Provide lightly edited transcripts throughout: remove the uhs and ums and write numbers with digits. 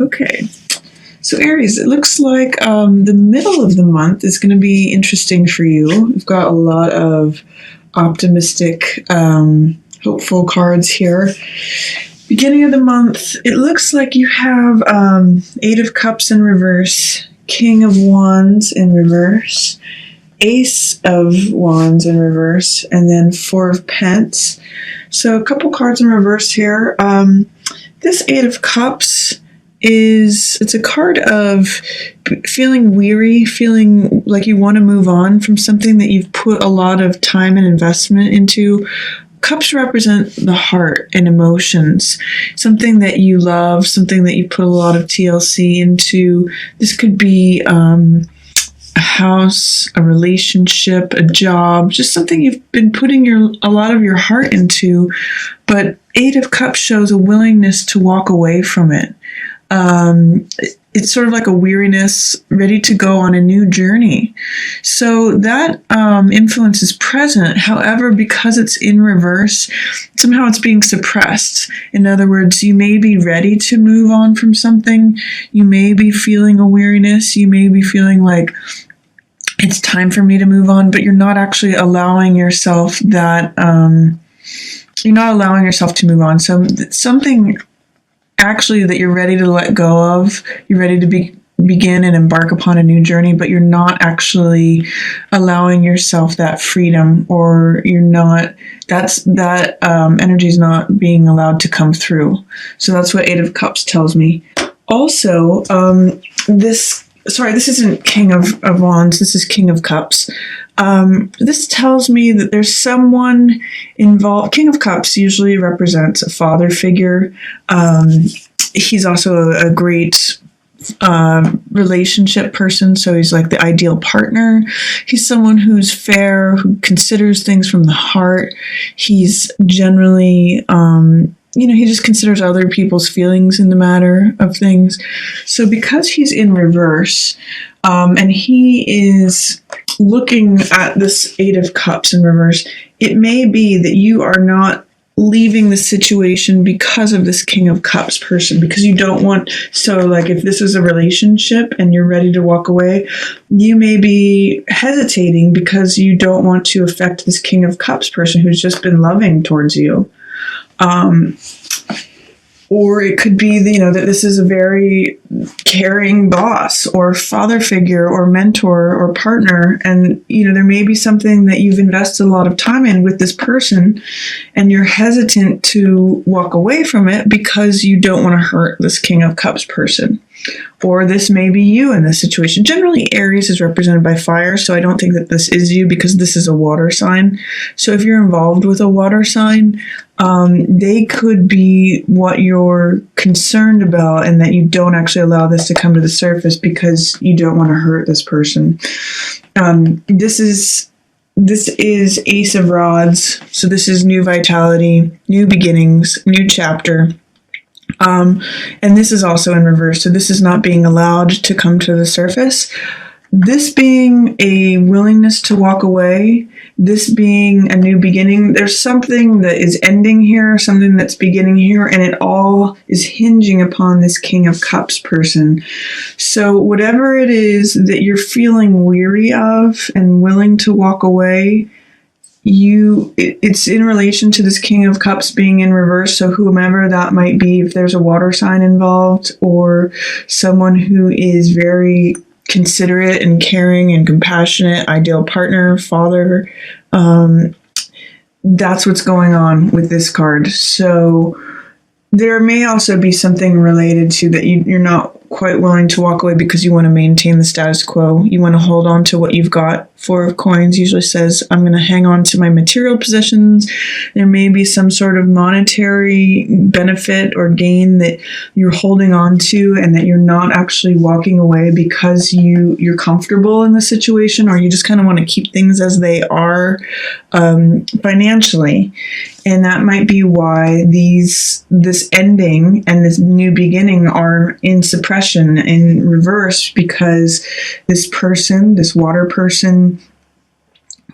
Okay. So Aries, it looks like the middle of the month is going to be interesting for you. We've got a lot of optimistic, hopeful cards here. Beginning of the month, it looks like you have Eight of Cups in reverse, King of Wands in reverse, Ace of Wands in reverse, and then Four of Pence. So a couple cards in reverse here. This Eight of Cups it's a card of feeling weary, feeling like you want to move on from something that you've put a lot of time and investment into. Cups represent the heart and emotions, something that you love, something that you put a lot of TLC into. This could be a house, a relationship, a job, just something you've been putting a lot of your heart into. But Eight of Cups shows a willingness to walk away from it. It's sort of like a weariness, ready to go on a new journey. So that influence is present. However, because it's in reverse, somehow it's being suppressed. In other words, you may be ready to move on from something. You may be feeling a weariness. You may be feeling like it's time for me to move on, but you're not actually allowing yourself that, you're not allowing yourself to move on. So something actually that you're ready to let go of, you're ready to begin and embark upon a new journey, but you're not actually allowing yourself that freedom, or you're not, that energy is not being allowed to come through. So that's what Eight of Cups tells me. Also, this isn't King of Wands, this is King of Cups. This tells me that there's someone involved. King of Cups usually represents a father figure. He's also a great relationship person, so he's like the ideal partner. He's someone who's fair, who considers things from the heart. He's generally he just considers other people's feelings in the matter of things. So because he's in reverse, and he is looking at this Eight of Cups in reverse, it may be that you are not leaving the situation because of this King of Cups person, because you don't want, so like if this was a relationship and you're ready to walk away, you may be hesitating because you don't want to affect this King of Cups person who's just been loving towards you. Or it could be, that this is a very caring boss or father figure or mentor or partner. And, there may be something that you've invested a lot of time in with this person and you're hesitant to walk away from it because you don't want to hurt this King of Cups person. Or this may be you in this situation. Generally, Aries is represented by fire, so I don't think that this is you because this is a water sign. So if you're involved with a water sign, they could be what you're concerned about, and that you don't actually allow this to come to the surface because you don't want to hurt this person. This is Ace of Rods, so this is new vitality, new beginnings, new chapter. And this is also in reverse, so this is not being allowed to come to the surface. This being a willingness to walk away, this being a new beginning, there's something that is ending here, something that's beginning here, and it all is hinging upon this King of Cups person. So whatever it is that you're feeling weary of and willing to walk away, it's in relation to this King of Cups being in reverse. So whomever that might be, if there's a water sign involved or someone who is very considerate and caring and compassionate, ideal partner, father, that's what's going on with this card. So there may also be something related to that you're not quite willing to walk away because you want to maintain the status quo. You want to hold on to what you've got. Four of Coins usually says, I'm going to hang on to my material possessions. There may be some sort of monetary benefit or gain that you're holding on to and that you're not actually walking away because you're comfortable in the situation, or you just kind of want to keep things as they are financially. And that might be why this ending and this new beginning are in suppression, in reverse, because this person, this water person,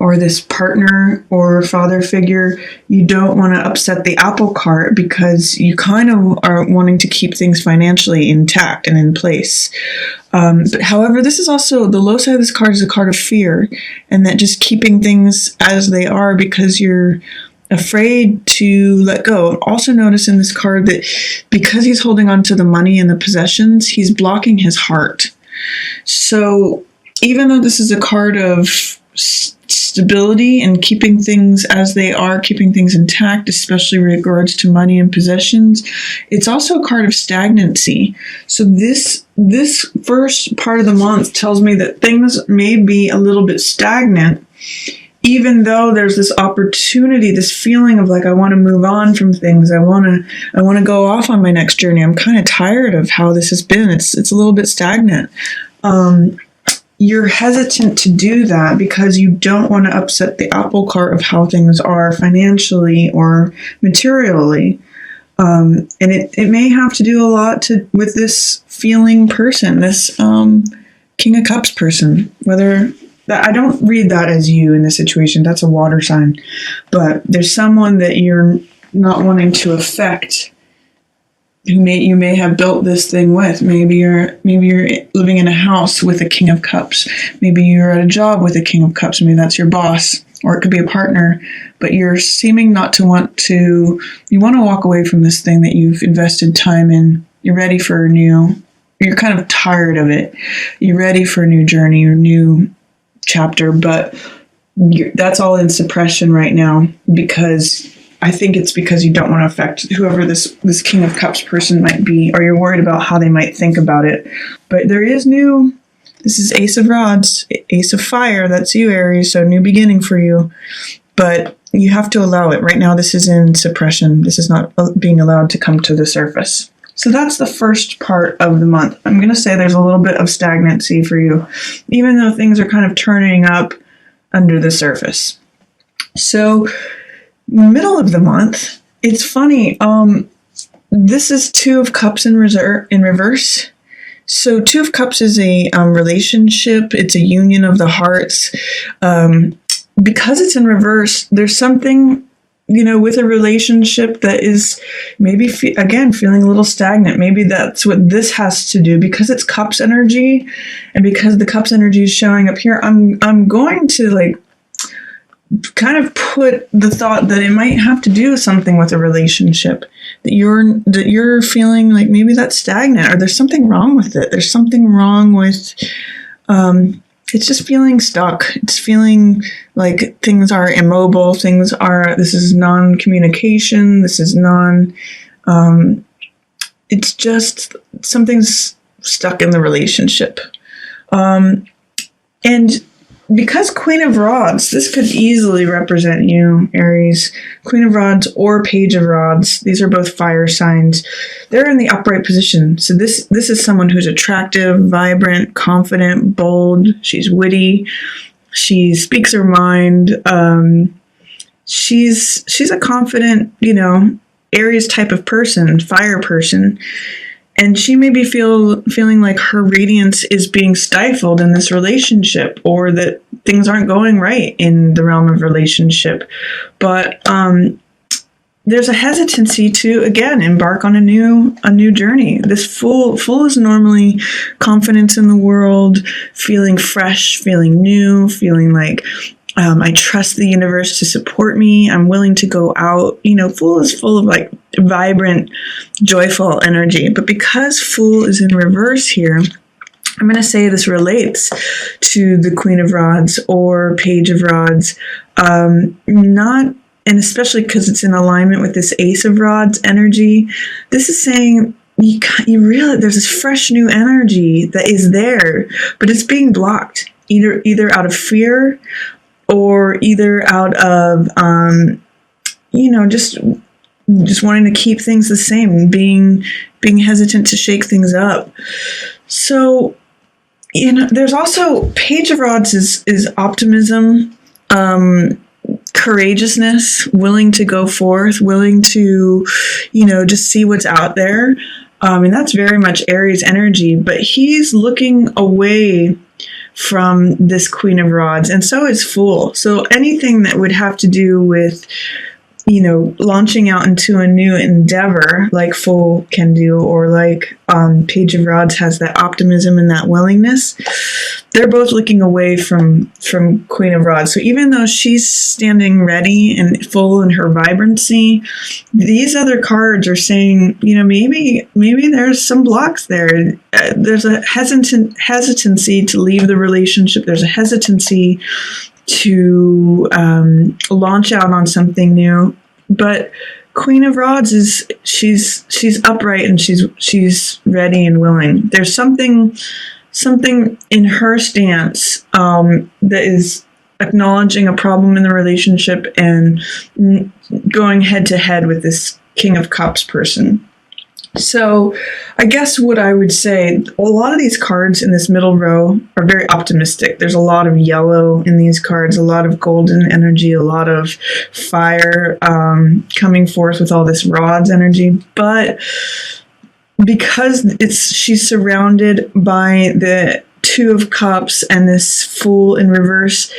or this partner or father figure, you don't want to upset the apple cart because you kind of are wanting to keep things financially intact and in place. But however, this is also, the low side of this card is a card of fear, and that just keeping things as they are because you're afraid to let go. Also notice in this card that because he's holding on to the money and the possessions, he's blocking his heart. So even though this is a card of stability and keeping things as they are, keeping things intact, especially in regards to money and possessions, it's also a card of stagnancy. So this first part of the month tells me that things may be a little bit stagnant, even though there's this opportunity, this feeling of like, I want to move on from things. I want to go off on my next journey. I'm kind of tired of how this has been. It's a little bit stagnant. You're hesitant to do that because you don't want to upset the apple cart of how things are financially or materially. And it may have to do a lot with this feeling person, this King of Cups person. I don't read that as you in this situation. That's a water sign. But there's someone that you're not wanting to affect, you may have built this thing with. Maybe you're living in a house with a King of Cups. Maybe you're at a job with a King of Cups. Maybe that's your boss, or it could be a partner. But you're seeming not to want to. You want to walk away from this thing that you've invested time in. You're ready for a new. You're kind of tired of it. You're ready for a new journey or new chapter, but that's all in suppression right now because. I think it's because you don't want to affect whoever this King of Cups person might be, or you're worried about how they might think about it. But there is this is Ace of Rods, Ace of Fire, that's you, Aries, so new beginning for you. But you have to allow it. Right now, this is in suppression. This is not being allowed to come to the surface. So that's the first part of the month. I'm going to say there's a little bit of stagnancy for you, even though things are kind of turning up under the surface. So middle of the month, it's funny. This is Two of Cups in reverse. So Two of Cups is a relationship. It's a union of the hearts. Because it's in reverse, there's something, with a relationship that is maybe, again, feeling a little stagnant. Maybe that's what this has to do. Because it's Cups energy, and because the Cups energy is showing up here, I'm going to, kind of put the thought that it might have to do something with a relationship, that you're feeling like maybe that's stagnant, or there's something wrong with it. There's something wrong with, it's just feeling stuck. It's feeling like things are immobile. This is non-communication. This is it's just something's stuck in the relationship. And because Queen of Rods, this could easily represent you, Aries. Queen of Rods or Page of Rods. These are both fire signs. They're in the upright position. So this is someone who's attractive, vibrant, confident, bold. She's witty. She speaks her mind. She's a confident, Aries type of person, fire person. And she may be feeling like her radiance is being stifled in this relationship, or that things aren't going right in the realm of relationship. But there's a hesitancy to, again, embark on a new journey. This Fool is normally confidence in the world, feeling fresh, feeling new, feeling like I trust the universe to support me. I'm willing to go out. Fool is full of vibrant, joyful energy. But because Fool is in reverse here, I'm going to say this relates to the Queen of Rods or Page of Rods. And especially because it's in alignment with this Ace of Rods energy. This is saying you realize there's this fresh new energy that is there, but it's being blocked either out of fear, or either out of, just wanting to keep things the same, being hesitant to shake things up. So, there's also Page of Rods is optimism, courageousness, willing to go forth, willing to, just see what's out there. And that's very much Aries energy, but he's looking away from this Queen of Rods, and so is Fool. So anything that would have to do with, launching out into a new endeavor like Fool can do, or like Page of Rods has that optimism and that willingness, they're both looking away from Queen of Rods. So even though she's standing ready and full in her vibrancy, these other cards are saying, maybe there's some blocks there. There's a hesitancy to leave the relationship. There's a hesitancy to launch out on something new. But Queen of Rods she's upright and she's ready and willing. There's something in her stance that is acknowledging a problem in the relationship and going head to head with this King of Cups person. So I guess what I would say, a lot of these cards in this middle row are very optimistic. There's a lot of yellow in these cards, a lot of golden energy, a lot of fire coming forth with all this rods energy. But because she's surrounded by the Two of Cups and this Fool in reverse,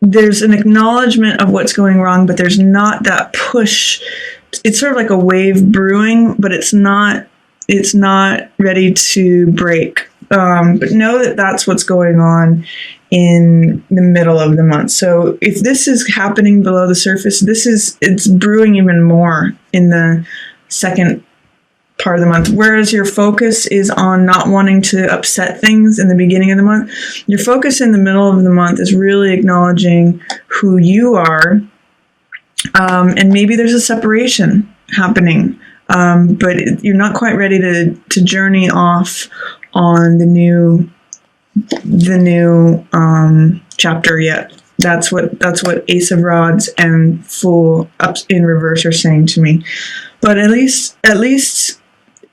there's an acknowledgement of what's going wrong, but there's not that push. It's sort of like a wave brewing, but it's not ready to break. But know that that's what's going on in the middle of the month. So if this is happening below the surface, it's brewing even more in the second part of the month. Whereas your focus is on not wanting to upset things in the beginning of the month, your focus in the middle of the month is really acknowledging who you are. And maybe there's a separation happening, but you're not quite ready to journey off on the new chapter yet. That's what Ace of Rods and Fool up in reverse are saying to me. But at least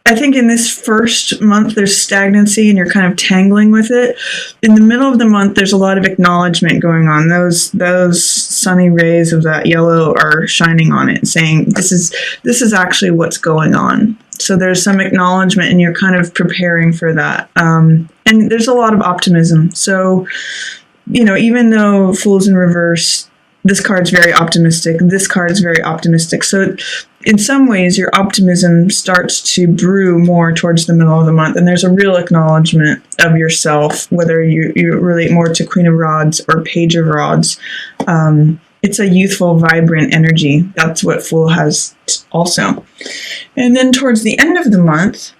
I think in this first month, there's stagnancy and you're kind of tangling with it. In the middle of the month, there's a lot of acknowledgement going on. Those sunny rays of that yellow are shining on it, saying this is actually what's going on. So there's some acknowledgement and you're kind of preparing for that. And there's a lot of optimism. So, even though Fool's in reverse, this card's very optimistic. This card's very optimistic. So in some ways, your optimism starts to brew more towards the middle of the month. And there's a real acknowledgement of yourself, whether you relate more to Queen of Rods or Page of Rods. It's a youthful, vibrant energy. That's what Fool has also. And then towards the end of the month,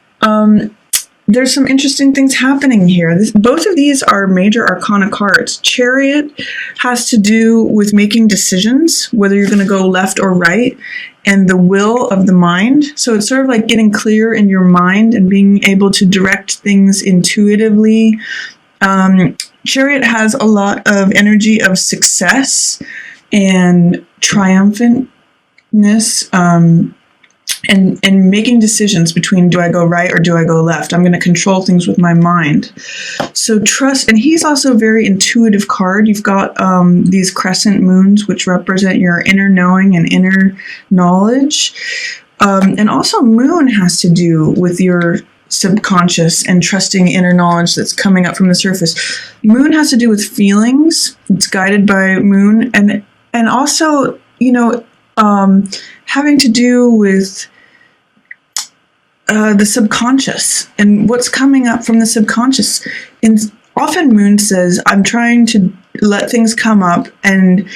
there's some interesting things happening here. Both of these are major arcana cards. Chariot has to do with making decisions, whether you're going to go left or right, and the will of the mind. So it's sort of like getting clear in your mind and being able to direct things intuitively. Chariot has a lot of energy of success and triumphantness, and making decisions between, do I go right or do I go left? I'm going to control things with my mind. So trust, and he's also a very intuitive card. You've got these crescent moons, which represent your inner knowing and inner knowledge. And also moon has to do with your subconscious and trusting inner knowledge that's coming up from the surface. Moon has to do with feelings. It's guided by moon. And also, having to do with the subconscious and what's coming up from the subconscious. And often Moon says, I'm trying to let things come up and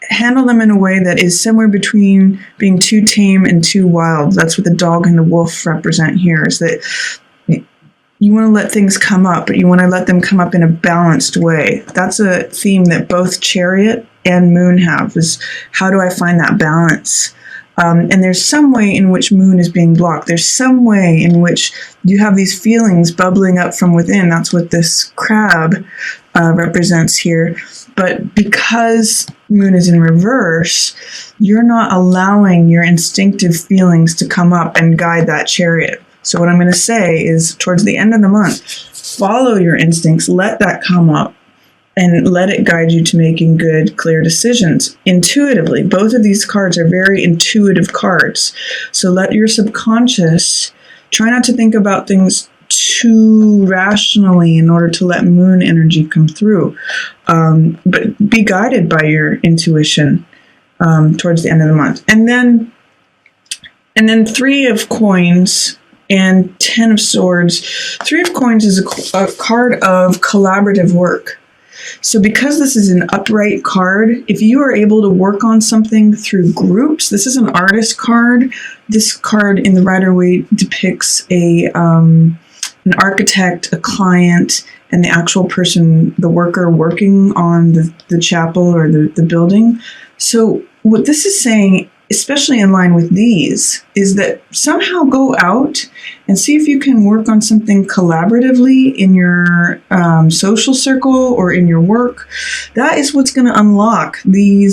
handle them in a way that is somewhere between being too tame and too wild. That's what the dog and the wolf represent here, is that you want to let things come up, but you want to let them come up in a balanced way. That's a theme that both Chariot and Moon have, is how do I find that balance? And there's some way in which Moon is being blocked. There's some way in which you have these feelings bubbling up from within. That's what this crab represents here. But because Moon is in reverse, you're not allowing your instinctive feelings to come up and guide that Chariot. So what I'm going to say is, towards the end of the month, follow your instincts, let that come up, and let it guide you to making good, clear decisions intuitively. Both of these cards are very intuitive cards. So let your subconscious, try not to think about things too rationally in order to let moon energy come through. But be guided by your intuition towards the end of the month. And then 3 of coins and 10 of swords. 3 of coins is a card of collaborative work. So because this is an upright card, if you are able to work on something through groups, this is an artist card. This card in the Rider-Waite depicts an architect, a client, and the actual person, the worker working on the chapel or the building. So what this is saying, especially in line with these, is that somehow go out and see if you can work on something collaboratively in your social circle or in your work. That is what's going to unlock the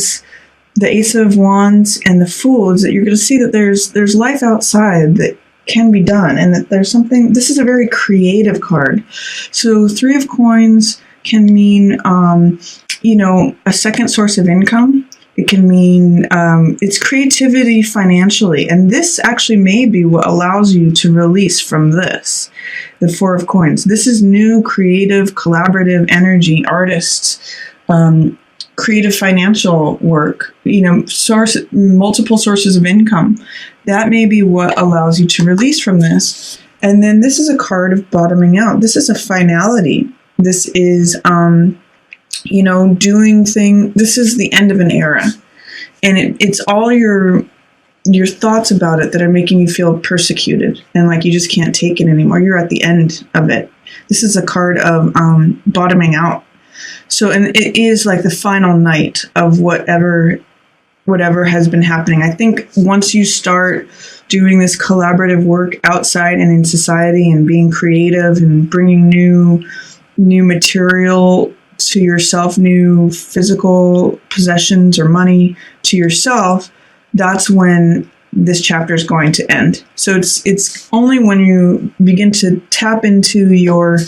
Ace of Wands and the Fool, is that you're going to see that there's life outside that can be done, and that there's something. This is a very creative card. So 3 of coins can mean a second source of income. It can mean it's creativity financially. And this actually may be what allows you to release from this, the 4 of coins. This is new, creative, collaborative energy, artists, creative financial work, multiple sources of income. That may be what allows you to release from this. And then this is a card of bottoming out. This is a finality. This is doing thing. This is the end of an era, and it's all your thoughts about it that are making you feel persecuted and like you just can't take it anymore. You're at the end of it. This is a card of bottoming out. So, and it is like the final night of whatever has been happening. I think once you start doing this collaborative work outside and in society and being creative and bringing new material to yourself, new physical possessions or money to yourself, that's when this chapter is going to end. So it's only when you begin to tap into your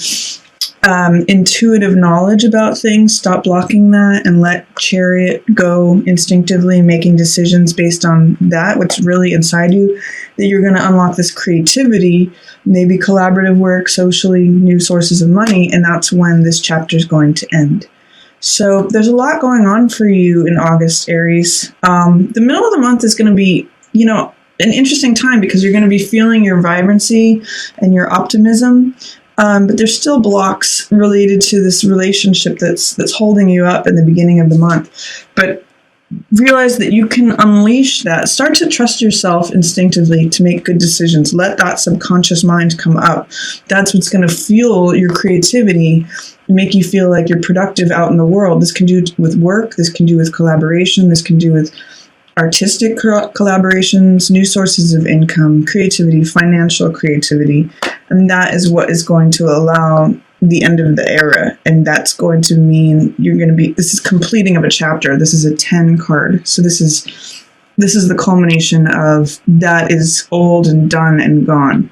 intuitive knowledge about things, stop blocking that, and let Chariot go instinctively, making decisions based on that, what's really inside you, that you're going to unlock this creativity, maybe collaborative work, socially, new sources of money, and that's when this chapter is going to end. So there's a lot going on for you in August, Aries. The middle of the month is going to be, an interesting time because you're going to be feeling your vibrancy and your optimism. But there's still blocks related to this relationship that's holding you up in the beginning of the month. But realize that you can unleash that. Start to trust yourself instinctively to make good decisions. Let that subconscious mind come up. That's what's going to fuel your creativity, make you feel like you're productive out in the world. This can do with work. This can do with collaboration. This can do with artistic collaborations, new sources of income, creativity, financial creativity. And that is what is going to allow the end of the era. And that's going to mean this is completing of a chapter. This is a 10 card. So this is the culmination of that is old and done and gone.